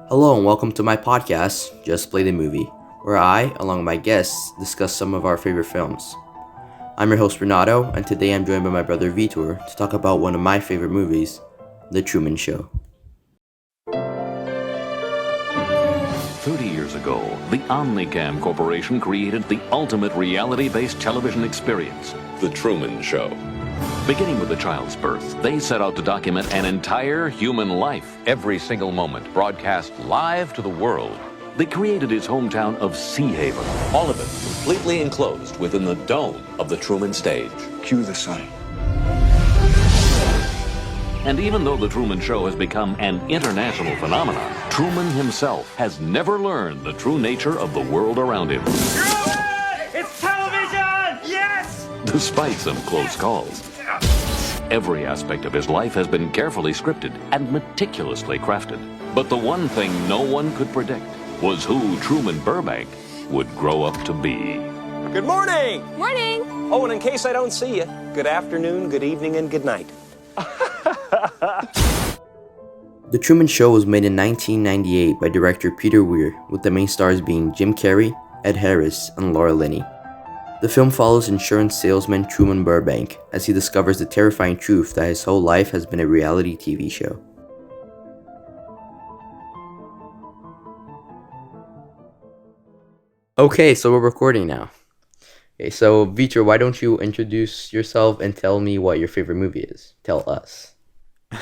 Hello and welcome to my podcast, Just Play the Movie, where I, along with my guests, discuss some of our favorite films. I'm your host Renato, and today I'm joined by my brother Vitor to talk about one of my favorite movies, The Truman Show. 30 years ago, the Omnicam Corporation created the ultimate reality-based television experience, The Truman Show. Beginning with a child's birth, they set out to document an entire human life, every single moment broadcast live to the world. They created his hometown of Sea Haven, all of it completely enclosed within the dome of the Truman stage. Cue the sign. And even though The Truman Show has become an international phenomenon, Truman himself has never learned the true nature of the world around him. It's television! Yes! Despite some close calls, every aspect of his life has been carefully scripted and meticulously crafted. But the one thing no one could predict was who Truman Burbank would grow up to be. Good morning! Morning! Oh, and in case I don't see you, good afternoon, good evening, and good night. The Truman Show was made in 1998 by director Peter Weir, with the main stars being Jim Carrey, Ed Harris, and Laura Linney. The film follows insurance salesman Truman Burbank as he discovers the terrifying truth that his whole life has been a reality TV show. Okay, so we're recording now. Okay, so Vitor, why don't you introduce yourself and tell me what your favorite movie is? Tell us.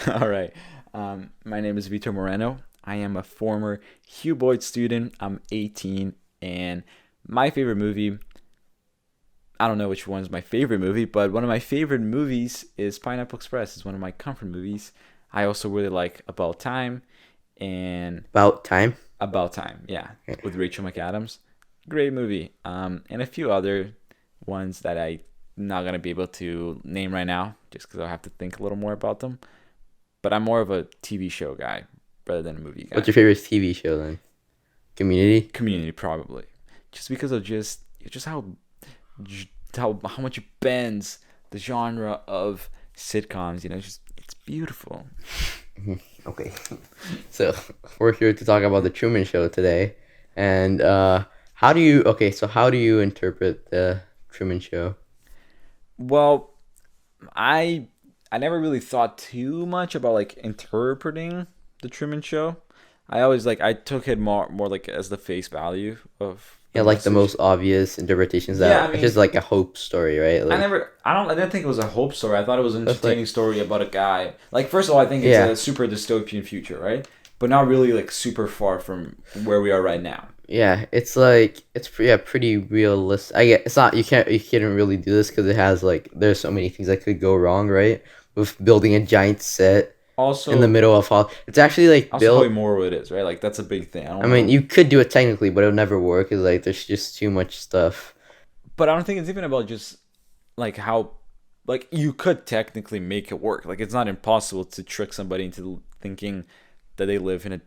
All right. My name is Peter Moreno. I am a former Hugh Boyd student. I'm 18, and my favorite movie, I don't know which one is my favorite movie, but one of my favorite movies is Pineapple Express. It's one of my comfort movies. I also really like About Time and About Time? About Time, yeah, with Rachel McAdams. Great movie. And a few other ones that I'm not going to be able to name right now just because I'll have to think a little more about them. But I'm more of a TV show guy rather than a movie guy. What's your favorite TV show then? Community? Community, probably. Just because of just how much it bends the genre of sitcoms. You know, it's beautiful. Okay. So, we're here to talk about The Truman Show today. And how do you interpret The Truman Show? Well, I never really thought too much about like interpreting The Truman Show. I always I took it more like as the face value of the message. The most obvious interpretations that it's just like a hope story, right? I didn't think it was a hope story. I thought it was an entertaining story about a guy. Like, first of all, I think it's a super dystopian future, right? But not really like super far from where we are right now. Yeah, it's pretty realistic. I guess it's not. You can't really do this because it has there's so many things that could go wrong, right? With building a giant set also in the middle of all. It's actually built. Also, more what it is, right? Like, that's a big thing. I mean, you could do it technically, but it'll never work. Because there's just too much stuff. But I don't think it's even about just how you could technically make it work. Like, it's not impossible to trick somebody into thinking that they live in a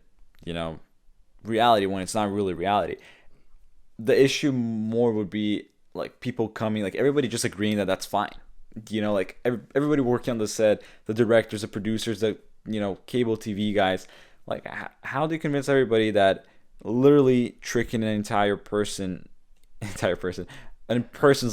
reality when it's not really reality. The issue more would be people coming, everybody just agreeing that that's fine. Everybody working on the set, the directors, the producers, the cable TV guys, how do you convince everybody that literally tricking a person's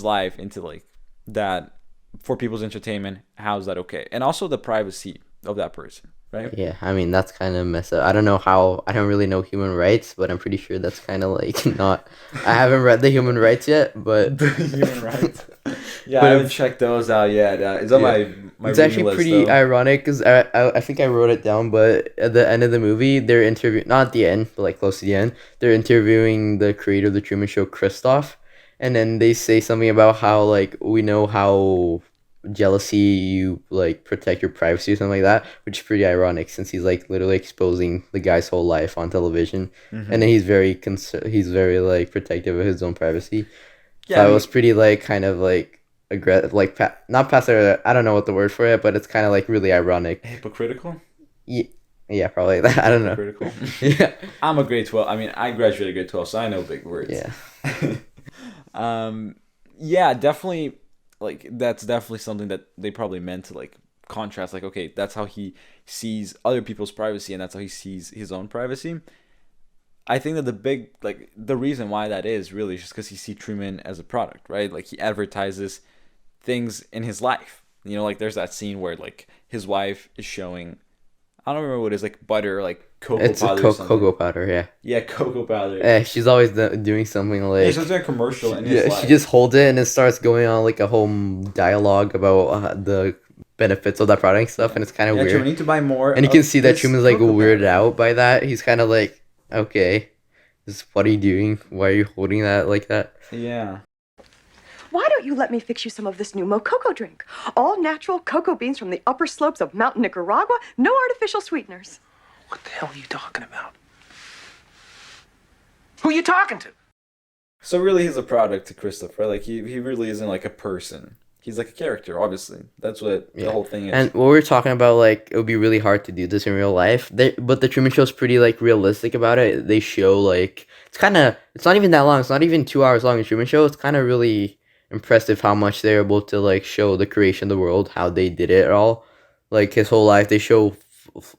life into that for people's entertainment, how is that okay? And also the privacy of that person. Right? Yeah, I mean, that's kind of messed up. I don't really know human rights, but I'm pretty sure that's kind of not. I haven't read the human rights yet, but the human rights. Yeah, I haven't checked those out yet. It's on my it's actually list, pretty though. Ironic because I think I wrote it down, but at the end of the movie, they're interviewing, not at the end, but close to the end, they're interviewing the creator of the Truman Show, Christoph, and then they say something about how we know how jealousy you protect your privacy or something like that, which is pretty ironic since he's literally exposing the guy's whole life on television. And then he's very protective of his own privacy. So it was pretty aggressive, not passive. I don't know what the word for it, but it's kind of really ironic. Hypocritical. Yeah, probably that. I don't know. Hypocritical. Yeah, I'm a grade 12. I mean, I graduated grade 12, so I know big words. Yeah. Yeah, definitely. That's definitely something that they probably meant to contrast. Okay, that's how he sees other people's privacy, and that's how he sees his own privacy. I think that the reason why that is really just because he sees Truman as a product, right? Like he advertises things in his life. Like there's that scene where like his wife is showing, I don't remember what it is, like butter, like cocoa It's a powder or something. cocoa powder, yeah. Yeah, cocoa powder. Yeah, she's always doing something Yeah, like. so it's a commercial in his Yeah, life. she just holds it and it starts going on like a whole dialogue about the benefits of that product and stuff, and it's kind of Truman, weird. need to buy more. And you can see that this Truman's like cocoa weirded powder. out by that. He's kind of like, okay, what are you doing? Why are you holding that like that? Yeah. Why don't you let me fix you some of this new Mococo drink? All natural cocoa beans from the upper slopes of Mountain Nicaragua, no artificial sweeteners. What the hell are you talking about? Who are you talking to? So really, he's a product to Christopher. Like he really isn't like a person. He's like a character, obviously. That's what the whole thing is. And what we're talking about, like, it would be really hard to do this in real life. But the Truman Show's pretty, like, realistic about it. They show, like, it's not even that long. It's not even 2 hours long, the Truman Show. It's kind of really impressive how much they're able to, like, show the creation of the world, how they did it all. Like, his whole life, they show,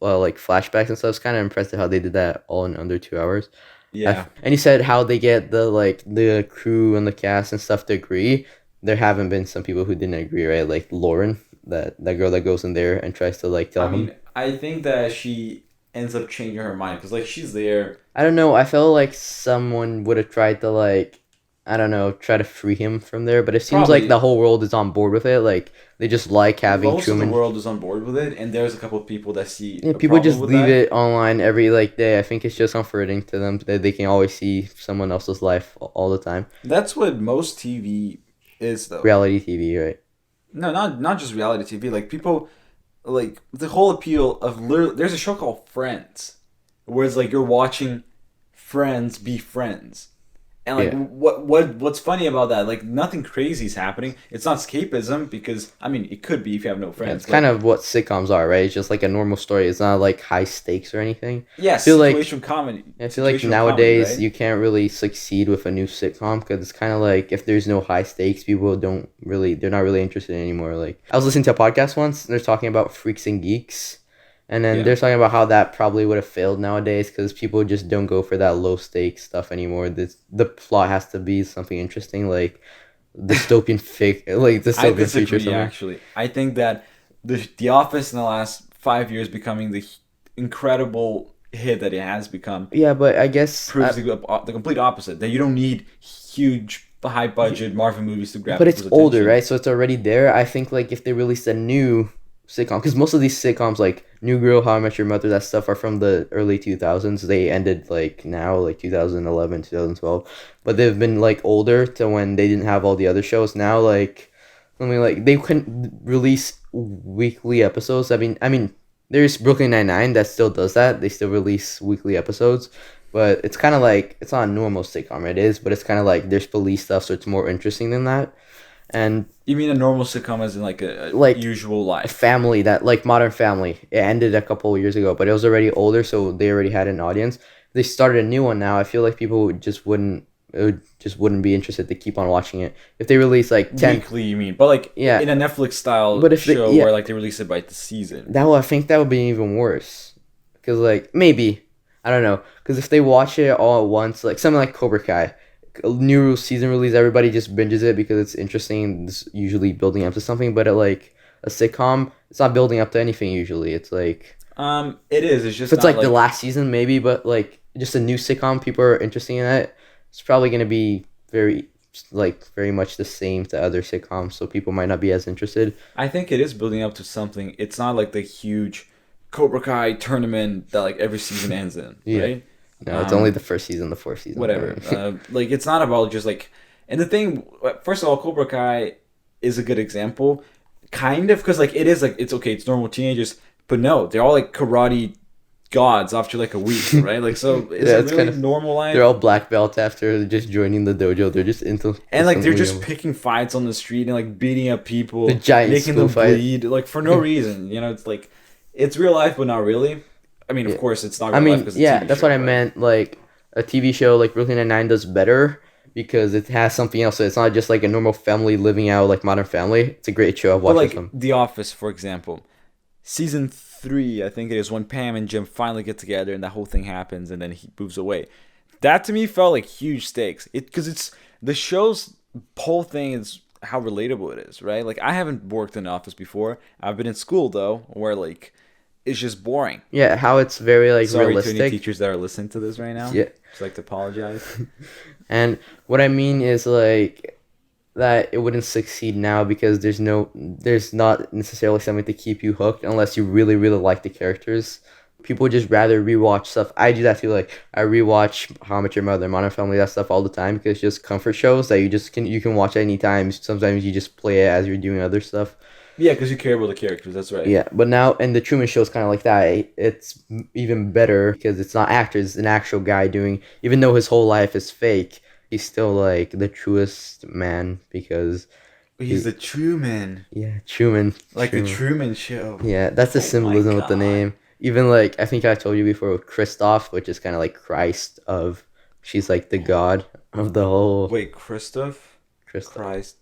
like, flashbacks and stuff. It's kind of impressive how they did that all in under 2 hours. Yeah. And he said how they get the crew and the cast and stuff to agree. There haven't been some people who didn't agree, right? Like Lauren, that girl that goes in there and tries to like tell him. I think that she ends up changing her mind because like she's there. I don't know. I felt like someone would have tried to like, I don't know, try to free him from there. But it seems Probably. like the whole world is on board with it. Like they just like having Most Truman. of the world is on board with it, and there's a couple of people that see. Yeah, a people problem just with leave that. it online every like day. I think it's just comforting to them that they can always see someone else's life all the time. That's what most TV is, though. Reality TV, right? No, not just reality TV. Like people, like the whole appeal of literally. There's a show called Friends, where it's like you're watching friends be friends. And like Yeah. what's funny about that? Like nothing crazy is happening. It's not escapism because I mean it could be if you have no friends. It's kind of what sitcoms are, right? It's just like a normal story. It's not like high stakes or anything. yeah, feel like- situation comedy. I feel like situational nowadays comedy, right? you can't really succeed with a new sitcom because it's kind of like if there's no high stakes, people they're not really interested anymore. Like I was listening to a podcast once, and they're talking about Freaks and Geeks, and then Yeah. they're talking about how that probably would have failed nowadays because people just don't go for that low stakes stuff anymore. The plot has to be something interesting, like dystopian I dystopian future. disagree. Something. Actually, I think that the Office in the last 5 years becoming the incredible hit that it has become Yeah, but I guess proves the complete opposite. That you don't need huge, high budget Marvel movies to grab. but it's people's older, attention. right? So it's already there. I think like if they released a new sitcom, because most of these sitcoms like New Girl, How I Met Your Mother, that stuff are from the early 2000s. They ended like now, like 2011, 2012, but they've been like older to when they didn't have all the other shows. Now like something like they couldn't release weekly episodes. I mean, there's Brooklyn Nine-Nine that still does that. They still release weekly episodes. But it's kind of like, it's not a normal sitcom, it is, but it's kind of like there's police stuff, so it's more interesting than that. And You mean a normal sitcom as in like a Like, usual a life? family that, like Modern Family, it ended a couple of years ago, but it was already older, so they already had an audience. They started a new one now. I feel like people just wouldn't be interested to keep on watching it. If they release like 10, Weekly, you mean? But like Yeah. in a Netflix style But if they- show yeah. where like they release it by the season. I think that would be even worse. Because, like, maybe. I don't know. Because if they watch it all at once, like something like Cobra Kai, a new season release, everybody just binges it because it's interesting. It's usually building up to something. But at, like, a sitcom, it's not building up to anything usually. It's like, It is. It's just if it's not like the last season, maybe, but, like, just a new sitcom, people are interested in that. It's probably going to be very much the same to other sitcoms. So people might not be as interested. I think it is building up to something. It's not like the huge Cobra Kai tournament that like every season ends in, Yeah. right? No, it's only the first season, the fourth season. Whatever. Like it's not about just like. And the thing, first of all, Cobra Kai is a good example, kind of, because like it is like it's okay, it's normal teenagers, but no, they're all like karate gods after like a week, right? Like so, is Yeah, it it's really kind of- normal life? They're all black belts after just joining the dojo. They're just into And like they're just instantly- picking fights on the street and like beating up people, The giant making school them fight. bleed, like for no reason. You know, it's like it's real life, but not really. I mean, of course, it's not. Real I life mean, 'cause it's a yeah, TV that's show, what I but- meant. Like a TV show like Brooklyn Nine-Nine does better because it has something else. So it's not just like a normal family living out like Modern Family. It's a great show. I've But watched like some. The Office, for example, season 3, I think it is when Pam and Jim finally get together and that whole thing happens, and then he moves away. That to me felt like huge stakes. Because it's the show's whole thing is how relatable it is, right? Like I haven't worked in an office before. I've been in school though, where like it's just boring. Yeah, how it's very like Sorry realistic. to any teachers that are listening to this right now. Yeah. Just like to apologize. And what I mean is like that it wouldn't succeed now because there's not necessarily something to keep you hooked unless you really, really like the characters. People just rather rewatch stuff. I do that too. Like I rewatch How I Met Your Mother, Modern Family, that stuff all the time because it's just comfort shows that you can watch anytime. Sometimes you just play it as you're doing other stuff. Yeah, because you care about the characters. That's right. Yeah, but now and the Truman Show is kind of like that. It's even better because it's not actors; it's an actual guy doing. Even though his whole life is fake, he's still like the truest man because He's the Truman. yeah, Truman. Like Truman. the Truman Show. Yeah, that's the symbolism with the name. Even like I think I told you before with Christoph, which is kind of like Christ of. She's like the god of the whole. Wait, Christoph? Christoph. Christ.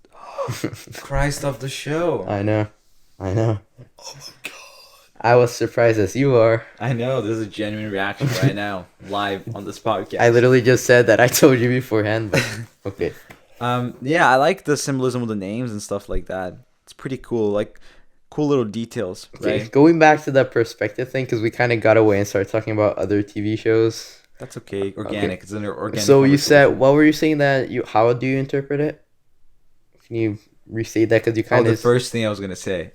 Christ of the show. I know. Oh my god. I was surprised as you are. I know, there's a genuine reaction right now, live on this podcast. I literally just said that I told you beforehand, but okay. Yeah, I like the symbolism of the names and stuff like that. It's pretty cool, like cool little details, Okay, right? going back to the perspective thing, because we kind of got away and started talking about other TV shows. That's okay. Organic. Okay. It's an organic. So you said, conversation. what were you saying that you? How do you interpret it? Can you restate that? Because you Oh, kind the of first thing I was gonna say.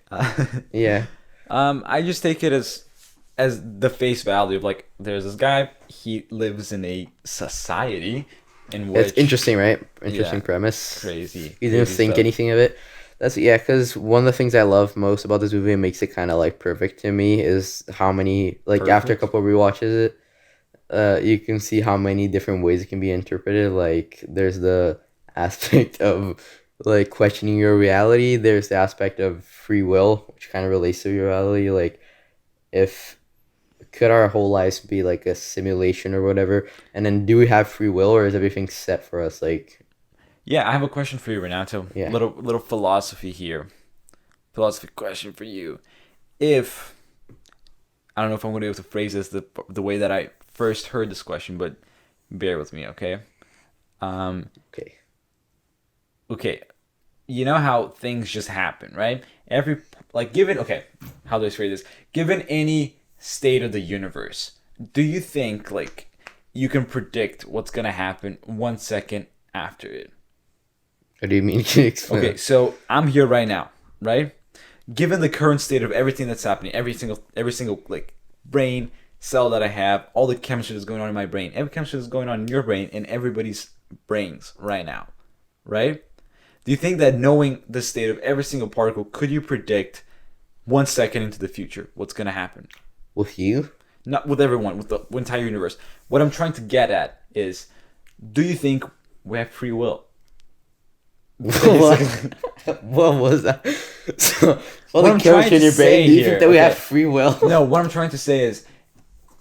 yeah. I just take it as the face value of like, there's this guy. He lives in a society in which It's interesting, right? Interesting Yeah. premise. crazy. You didn't crazy think stuff. anything of it. That's yeah, because one of the things I love most about this movie and makes it kind of like perfect to me is how many like after a Perfect? couple of rewatches it, you can see how many different ways it can be interpreted. Like there's the aspect of like questioning your reality. There's the aspect of free will, which kind of relates to your reality. Like if could our whole lives be like a simulation or whatever, and then do we have free will or is everything set for us? Like Yeah, I have a question for you, Renato. Yeah. Little philosophy here. Philosophy question for you. If I don't know if I'm going to be able to phrase this the way that I first heard this question, but bear with me, okay? okay. Okay. You know how things just happen, right? How do I phrase this? Given any state of the universe, do you think like you can predict what's going to happen 1 second after it? What do you mean? Can you explain? Okay, so I'm here right now, right? Given the current state of everything that's happening, every single like brain cell that I have, all the chemistry that's going on in my brain, every chemistry that's going on in your brain, and everybody's brains right now, right? Do you think that knowing the state of every single particle, could you predict 1 second into the future what's gonna happen? With you? Not with everyone, with the entire universe. What I'm trying to get at is, do you think we have free will? what? What was that? So, all What the I'm chemistry trying in your to brain, say do you here- think that we have okay. free will? No, what I'm trying to say is,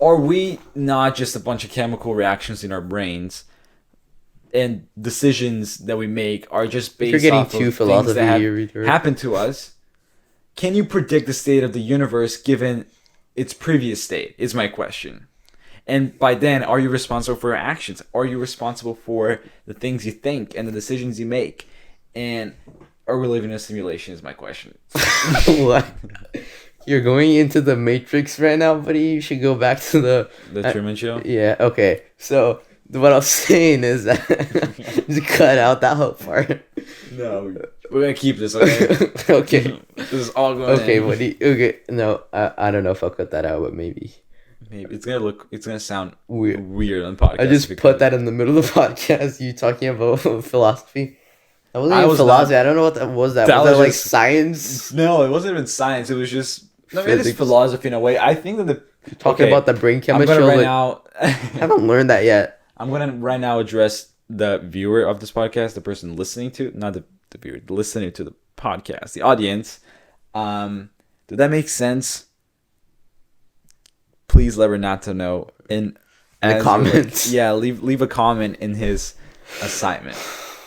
are we not just a bunch of chemical reactions in our brains, and decisions that we make are just based getting off too of things philosophy that here, have Vitor. happened to us? Can you predict the state of the universe given its previous state, is my question. And by then, are you responsible for your actions? Are you responsible for the things you think and the decisions you make? And are we living in a simulation is my question. What? You're going into the Matrix right now, buddy. You should go back to the Truman Show? Yeah, okay. So what I was saying is that just cut out that whole part. No, we're gonna keep this, okay? Okay. This is all going Okay, in. buddy. Okay. No, I don't know if I'll cut that out, but maybe. Maybe it's gonna sound Weird. weird on podcast. I just because- put that in the middle of the podcast. You talking about philosophy? That wasn't I even was philosophy. not- I don't know what that was. That That was that was like just- science? No, it wasn't even science. It was just it is Physics. philosophy in a way. I think that the Talking about the brain I'm chemistry. gonna I was right like, now. I haven't learned that yet. I'm gonna right now address the viewer of this podcast, the person listening to, not the viewer, the listener to the podcast, the audience. Did that make sense? Please let Renato know in the comments. Yeah, leave a comment in his assignment.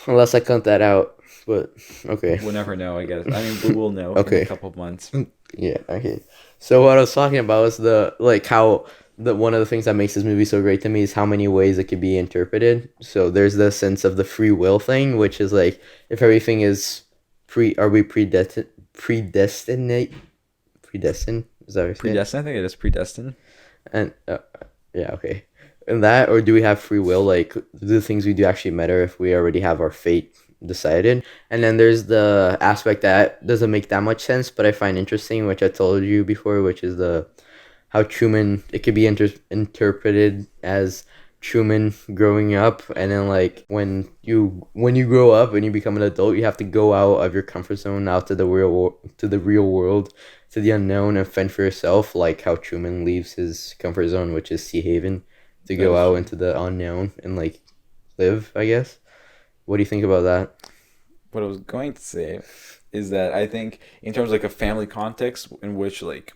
Unless I cut that out. But okay. We'll never know, I guess. I mean, we will know in Okay. a couple of months. Yeah, okay. So what I was talking about was the like how one of the things that makes this movie so great to me is how many ways it could be interpreted. So there's the sense of the free will thing, which is like if everything is are we predestined? Is that what you're saying? Predestined. I think it is predestined. And yeah, okay. And that, or do we have free will? Like, do the things we do actually matter if we already have our fate decided? And then there's the aspect that doesn't make that much sense, but I find interesting, which I told you before, which is the how Truman, it could be interpreted as Truman growing up, and then like when you grow up and you become an adult, you have to go out of your comfort zone, out to the real world, to the unknown, and fend for yourself. Like how Truman leaves his comfort zone, which is Sea Haven, to go out into the unknown and like live. I guess. What do you think about that? What I was going to say is that I think in terms of like a family context in which like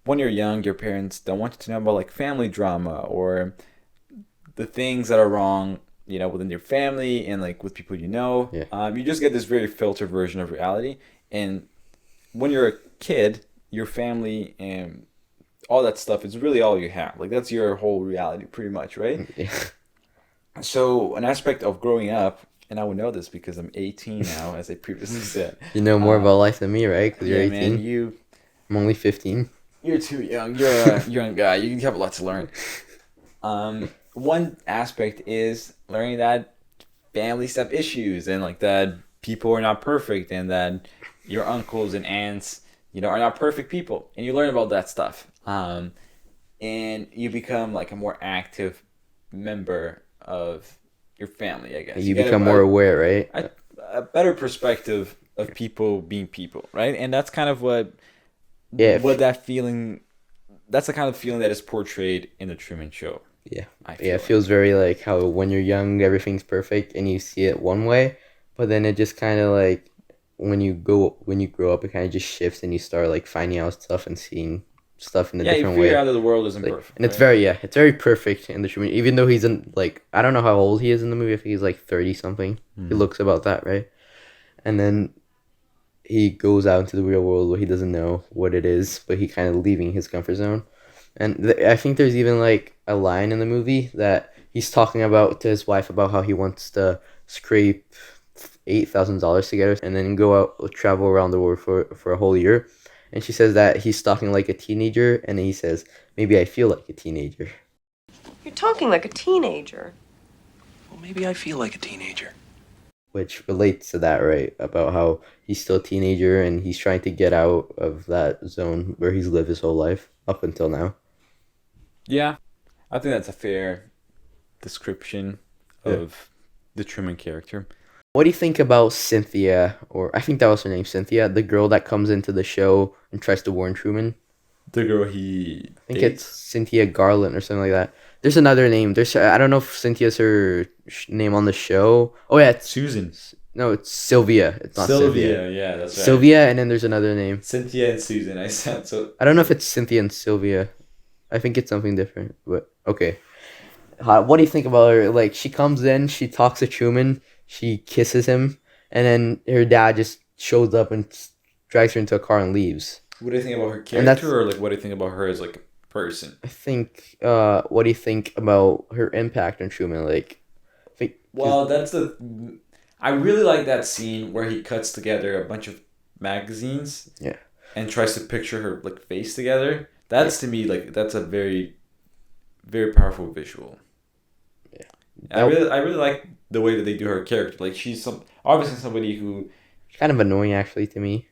when you're young, your parents don't want you to know about like family drama or the things that are wrong, you know, within your family and like with people you know. Yeah. You just get this very filtered version of reality. And when you're a kid, your family and all that stuff is really all you have. Like that's your whole reality, pretty much, right? Yeah. So an aspect of growing up, and I would know this because I'm 18 now, as I previously said. You know more about life than me, right? Because you're Yeah, 18. man, I'm only 15. you're too young. You're a young guy. You have a lot to learn. One aspect is learning that families have issues and like that people are not perfect and that your uncles and aunts, you know, are not perfect people, and you learn about that stuff. And you become like a more active member of your family, I guess. You get become more aware, right? a better perspective of people being people, right? And that's kind of what Yeah. that feeling. That's the kind of feeling that is portrayed in the Truman Show. Yeah. I feel Yeah, it like. feels very like how when you're young, everything's perfect and you see it one way, but then it just kind of like when you grow up, it kind of just shifts and you start like finding out stuff and seeing stuff in a Yeah, you different figure way. out that the world isn't Like, perfect. and it's right? it's very perfect in the Truman. Even though he's in like I don't know how old he is in the movie. I think he's like 30 something. He looks about that, right? And then he goes out into the real world where he doesn't know what it is, but he kind of leaving his comfort zone. And I think there's even like a line in the movie that he's talking about to his wife about how he wants to scrape $8,000 together and then go out travel around the world for a whole year. And she says that he's talking like a teenager, and then he says, "Maybe I feel like a teenager," You're talking like a teenager. Well, maybe I feel like a teenager. which relates to that, right? About how he's still a teenager and he's trying to get out of that zone where he's lived his whole life up until now. Yeah, I think that's a fair description of the Truman character. What do you think about Cynthia, or I think that was her name, Cynthia, the girl that comes into the show and tries to warn Truman? The girl he I think it's Cynthia Garland or something like that. There's another name. I don't know if Cynthia's her name on the show. Oh yeah, Susan. no, it's Sylvia. It's not Sylvia. Yeah, that's right. Sylvia, and then there's another name. Cynthia and Susan. I said so. I don't know if it's Cynthia and Sylvia. I think it's something different, but okay. What do you think about her? Like, she comes in, she talks to Truman, she kisses him, and then her dad just shows up and drags her into a car and leaves. What do you think about her And that's- character, or like what do you think about her as like a person? I think, what do you think about her impact on Truman? Like, I think, Well, that's the. I really like that scene where he cuts together a bunch of magazines. Yeah. And tries to picture her like face together. That's to me like that's a very, very powerful visual. Yeah. I really like the way that they do her character. Like she's obviously somebody who. kind of annoying actually to me.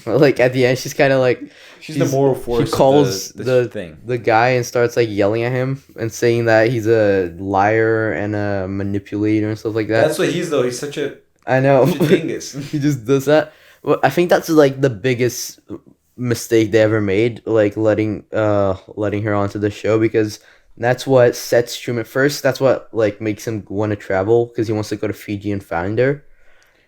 Like at the end, she's kind of like She's the moral force. She calls of the thing. the guy and starts like yelling at him and saying that he's a liar and a manipulator and stuff like that. That's what he's though. He's such a. I know. Such a dingus. He just does that. Well, I think that's like the biggest mistake they ever made, like letting her onto the show, because that's what sets Truman first. That's what like makes him want to travel, because he wants to go to Fiji and find her.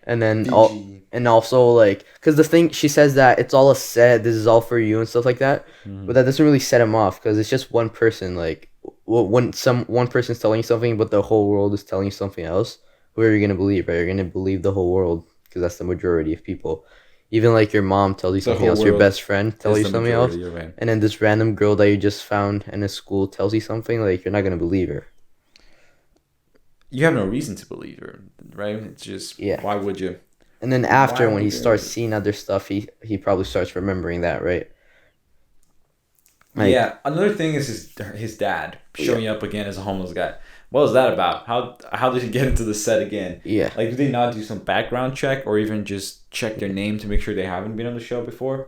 And then also like, because the thing she says that it's all a set, this is all for you and stuff like that, but that doesn't really set him off, because it's just one person. Like when one person's telling you something but the whole world is telling you something else, who are you gonna believe? Right, you're gonna believe the whole world because that's the majority of people. Even like your mom tells you The something whole else, your world best friend tells is you the something else, majority, you're right. and then this random girl that you just found in a school tells you something, like you're not gonna believe her. You have no reason to believe her, right? It's just, Yeah. why would you? And then Why after, when he would starts you? seeing other stuff, he probably starts remembering that, right? Like, Yeah, another thing is his dad showing up again as a homeless guy. What was that about? How did he get into the set again? yeah. Like, do they not do some background check or even just check their name to make sure they haven't been on the show before?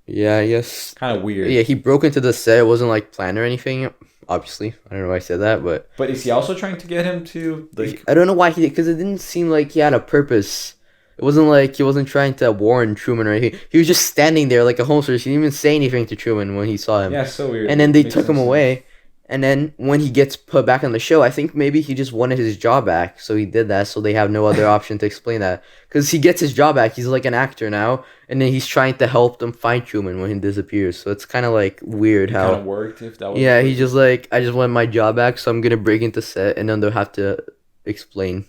Yeah, I guess. Kind of weird. Yeah, he broke into the set. It wasn't like planned or anything. Obviously, I don't know why I said that, but But is he also trying to get him to, like... I don't know why he did, because it didn't seem like he had a purpose. It wasn't like he wasn't trying to warn Truman or anything. He was just standing there like a homeless person. He didn't even say anything to Truman when he saw him. Yeah, so weird. And then they Makes took no him sense. away. And then when he gets put back on the show, I think maybe he just wanted his job back. So he did that. So they have no other option to explain that. Because he gets his job back. He's like an actor now. And then he's trying to help them find Truman when he disappears. So it's kind of like weird It how. kind of worked if that was... Yeah, he's just like, I just want my job back. So I'm going to break into set. And then they'll have to explain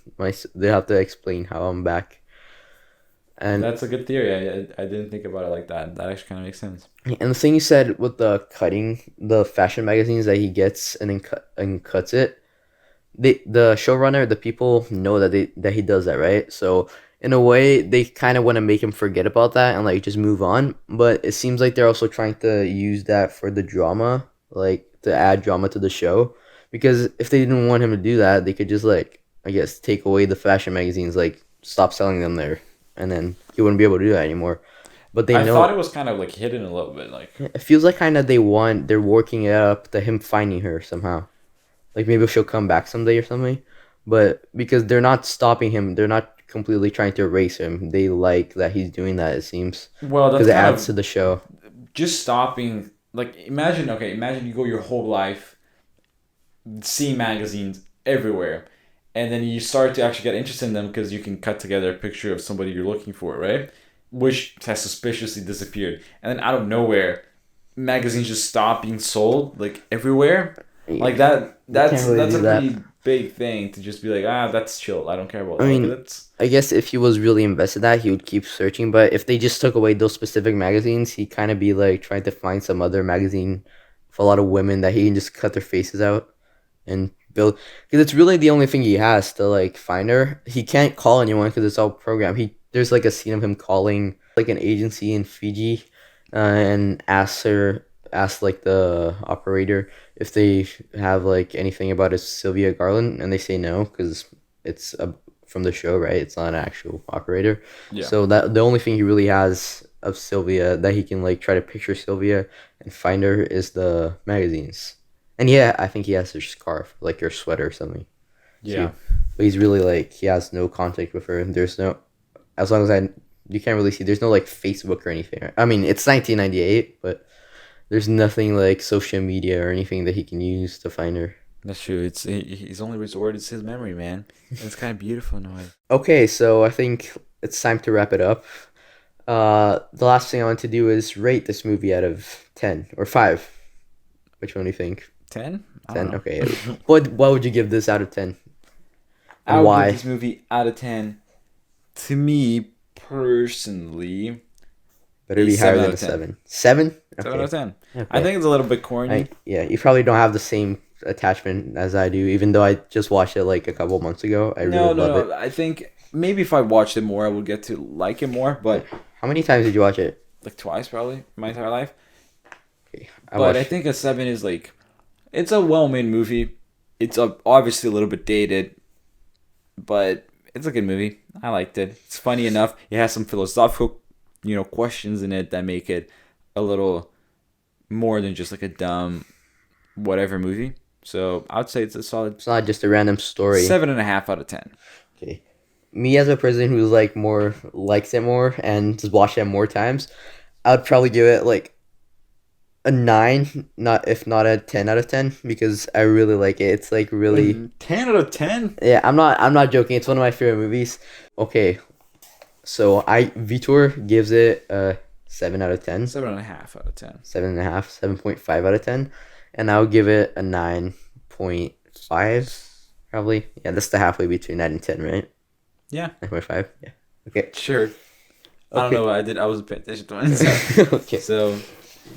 they have to explain how I'm back. And That's a good theory. I didn't think about it like that. That actually kind of makes sense. And the thing you said with the cutting the fashion magazines that he gets and then cuts it, the showrunner, the people know that he does that, right? So in a way, they kind of want to make him forget about that and like just move on. But it seems like they're also trying to use that for the drama, like to add drama to the show. Because if they didn't want him to do that, they could just like, I guess, take away the fashion magazines, like stop selling them there, and then he wouldn't be able to do that anymore. But they I know thought it was kind of like hidden a little bit. Like, it feels like kind of they're working it up to him finding her somehow. Like maybe she'll come back someday or something. But because they're not stopping him, they're not completely trying to erase him. They like that he's doing that, it seems. well, that's Because it kind adds of to the show. just stopping. Like, imagine you go your whole life seeing magazines everywhere, and then you start to actually get interested in them because you can cut together a picture of somebody you're looking for, right? Which has suspiciously disappeared, and then out of nowhere, magazines just stop being sold like everywhere. Like that. That's can't really a do that. pretty big thing to just be like, that's chill. I don't care about. I that. mean, Like, that's I guess if he was really invested in that, he would keep searching. But if they just took away those specific magazines, he'd kind of be like trying to find some other magazine for a lot of women that he can just cut their faces out and build. Because it's really the only thing he has to like find her. He can't call anyone because it's all programmed. There's like a scene of him calling like an agency in Fiji, and asks like the operator if they have like anything about a Sylvia Garland, and they say no because it's from the show, right? It's not an actual operator. Yeah. So that the only thing he really has of Sylvia that he can like try to picture Sylvia and find her is the magazines. And yeah, I think he has her scarf, like her sweater or something. yeah. too. But he's really like he has no contact with her. And there's no, as long as you can't really see. There's no like Facebook or anything. I mean, it's 1998, but there's nothing like social media or anything that he can use to find her. That's true. He's only resorted to his memory, man. It's kind of beautiful in a way. Okay, so I think it's time to wrap it up. The last thing I want to do is rate this movie out of 10 or 5. Which one do you think? 10? 10. Okay. What would you give this out of 10? I would Why? give this movie out of 10. To me, personally, Better be a higher 7 than out a of 10. 7. 7? 7 out of 10. Okay. I think it's a little bit corny. Yeah, you probably don't have the same attachment as I do, even though I just watched it like a couple months ago. I really love it. I think maybe if I watched it more, I would get to like it more. But How many times did you watch it? like twice, probably, my entire life. Okay, But I think a 7 is like, it's a well-made movie. It's obviously a little bit dated, but it's a good movie. I liked it. It's funny enough. It has some philosophical, questions in it that make it a little more than just like a dumb whatever movie. So I'd say it's a solid it's not just a random story. 7.5 out of 10. Okay. Me as a person who's like more likes it more and just watched it more times, I would probably give it like a 9, if not a 10 out of 10, because I really like it. It's like really 10 out of 10? yeah, I'm not joking. It's one of my favorite movies. Okay. So Vitor gives it a 7 out of 10. 7.5 out of 10. 7.5, 7.5 out of 10. And I'll give it a 9.5, probably. Yeah, that's the halfway between 9 and 10, right? Yeah, 9.5. Yeah. Okay. sure. I don't know what I did. I wasn't paying attention to it. Okay. So,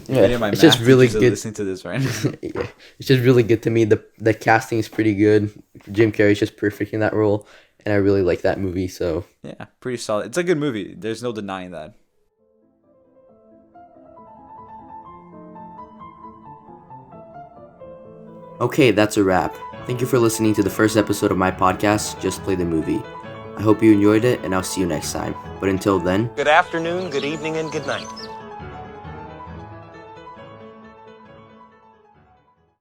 Yeah, any of my it's just math really teachers are good. listening to this right now. Yeah, it's just really good to me. The casting is pretty good. Jim Carrey's just perfect in that role, and I really like that movie. So Yeah, pretty solid. It's a good movie. There's no denying that. okay, that's a wrap. Thank you for listening to the first episode of my podcast, Just Play the Movie. I hope you enjoyed it, and I'll see you next time. But until then, Good afternoon, good evening, and good night.